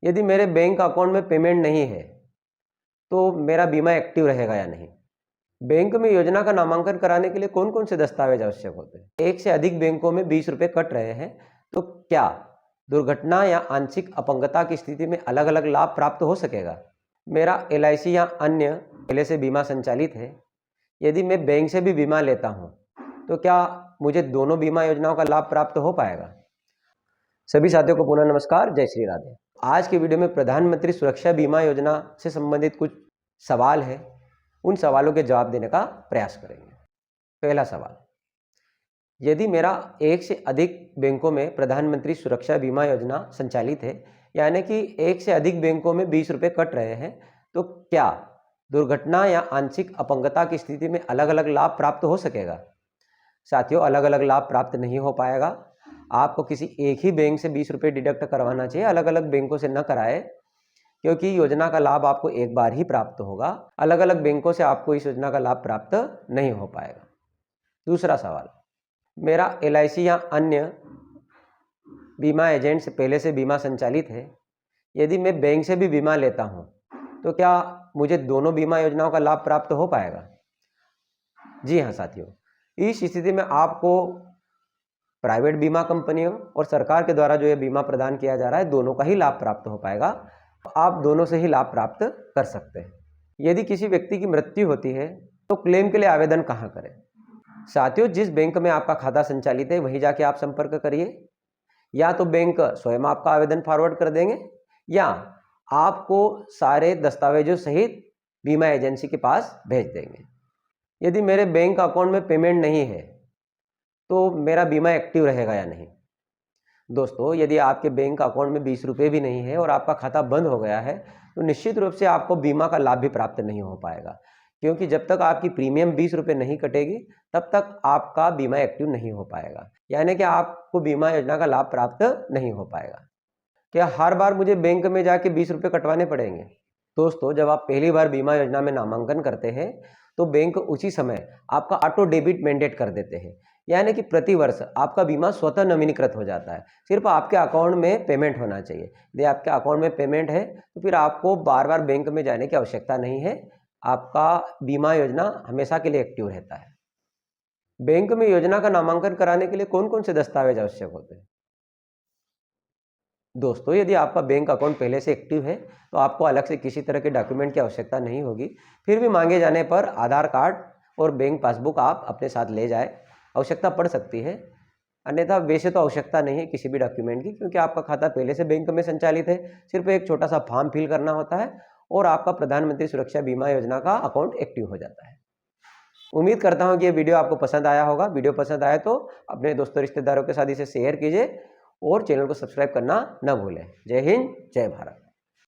यदि मेरे bank account में पेमेंट नहीं है तो मेरा बीमा एक्टिव रहेगा या नहीं। बैंक में योजना का नामांकन कराने के लिए कौन कौन से दस्तावेज आवश्यक होते हैं। एक से अधिक बैंकों में 20 रुपये कट रहे हैं तो क्या दुर्घटना या आंशिक अपंगता की स्थिति में अलग अलग लाभ प्राप्त हो सकेगा। मेरा LIC या अन्य पहले से बीमा संचालित है। यदि मैं बैंक से भी बीमा लेता हूँ तो क्या मुझे दोनों बीमा योजनाओं का लाभ प्राप्त हो पाएगा। सभी साथियों को पुनः नमस्कार, जय श्री राधे। आज के वीडियो में प्रधानमंत्री सुरक्षा बीमा योजना से संबंधित कुछ सवाल है, उन सवालों के जवाब देने का प्रयास करेंगे। पहला सवाल, यदि मेरा एक से अधिक बैंकों में प्रधानमंत्री सुरक्षा बीमा योजना संचालित है, यानी कि एक से अधिक बैंकों में 20 रुपये कट रहे हैं, तो क्या दुर्घटना या आंशिक अपंगता की स्थिति में अलग अलग लाभ प्राप्त हो सकेगा। साथियों, अलग अलग लाभ प्राप्त नहीं हो पाएगा। आपको किसी एक ही बैंक से 20 रुपये डिडक्ट करवाना चाहिए, अलग अलग बैंकों से न कराए, क्योंकि योजना का लाभ आपको एक बार ही प्राप्त होगा। अलग अलग बैंकों से आपको इस योजना का लाभ प्राप्त नहीं हो पाएगा। दूसरा सवाल, मेरा LIC या अन्य बीमा एजेंट से पहले से बीमा संचालित है। यदि मैं बैंक से भी बीमा लेता हूं तो क्या मुझे दोनों बीमा योजनाओं का लाभ प्राप्त हो पाएगा। जी हाँ साथियों, इस स्थिति में आपको प्राइवेट बीमा कंपनियों और सरकार के द्वारा जो ये बीमा प्रदान किया जा रहा है, दोनों का ही लाभ प्राप्त हो पाएगा। आप दोनों से ही लाभ प्राप्त कर सकते हैं। यदि किसी व्यक्ति की मृत्यु होती है तो क्लेम के लिए आवेदन कहाँ करें। साथियों, जिस बैंक में आपका खाता संचालित है वहीं जाके आप संपर्क करिए। या तो बैंक स्वयं आपका आवेदन फॉरवर्ड कर देंगे या आपको सारे दस्तावेजों सहित बीमा एजेंसी के पास भेज देंगे। यदि मेरे बैंक अकाउंट में पेमेंट नहीं है तो मेरा बीमा एक्टिव रहेगा या नहीं। दोस्तों, यदि आपके बैंक अकाउंट में 20 रुपये भी नहीं है और आपका खाता बंद हो गया है तो निश्चित रूप से आपको बीमा का लाभ भी प्राप्त नहीं हो पाएगा, क्योंकि जब तक आपकी प्रीमियम 20 रुपये नहीं कटेगी तब तक आपका बीमा एक्टिव नहीं हो पाएगा, यानी कि आपको बीमा योजना का लाभ प्राप्त नहीं हो पाएगा। क्या हर बार मुझे बैंक में जाके 20 रुपये कटवाने पड़ेंगे। दोस्तों, जब आप पहली बार बीमा योजना में नामांकन करते हैं तो बैंक उसी समय आपका ऑटो डेबिट मैंडेट कर देते हैं, यानी कि प्रति वर्ष आपका बीमा स्वतः नवीनीकृत हो जाता है। सिर्फ आपके अकाउंट में पेमेंट होना चाहिए। यदि आपके अकाउंट में पेमेंट है तो फिर आपको बार बार बैंक में जाने की आवश्यकता नहीं है। आपका बीमा योजना हमेशा के लिए एक्टिव रहता है। बैंक में योजना का नामांकन कराने के लिए कौन कौन से दस्तावेज आवश्यक होते हैं। दोस्तों, यदि आपका बैंक अकाउंट पहले से एक्टिव है तो आपको अलग से किसी तरह के डॉक्यूमेंट की आवश्यकता नहीं होगी। फिर भी मांगे जाने पर आधार कार्ड और बैंक पासबुक आप अपने साथ ले जाए, आवश्यकता पड़ सकती है। अन्यथा वैसे तो आवश्यकता नहीं है किसी भी डॉक्यूमेंट की, क्योंकि आपका खाता पहले से बैंक में संचालित है। सिर्फ एक छोटा सा फॉर्म फिल करना होता है और आपका प्रधानमंत्री सुरक्षा बीमा योजना का अकाउंट एक्टिव हो जाता है। उम्मीद करता हूं कि ये वीडियो आपको पसंद आया होगा। वीडियो पसंद आए तो अपने दोस्तों रिश्तेदारों के साथ इसे शेयर कीजिए और चैनल को सब्सक्राइब करना न भूलें। जय हिंद, जय भारत।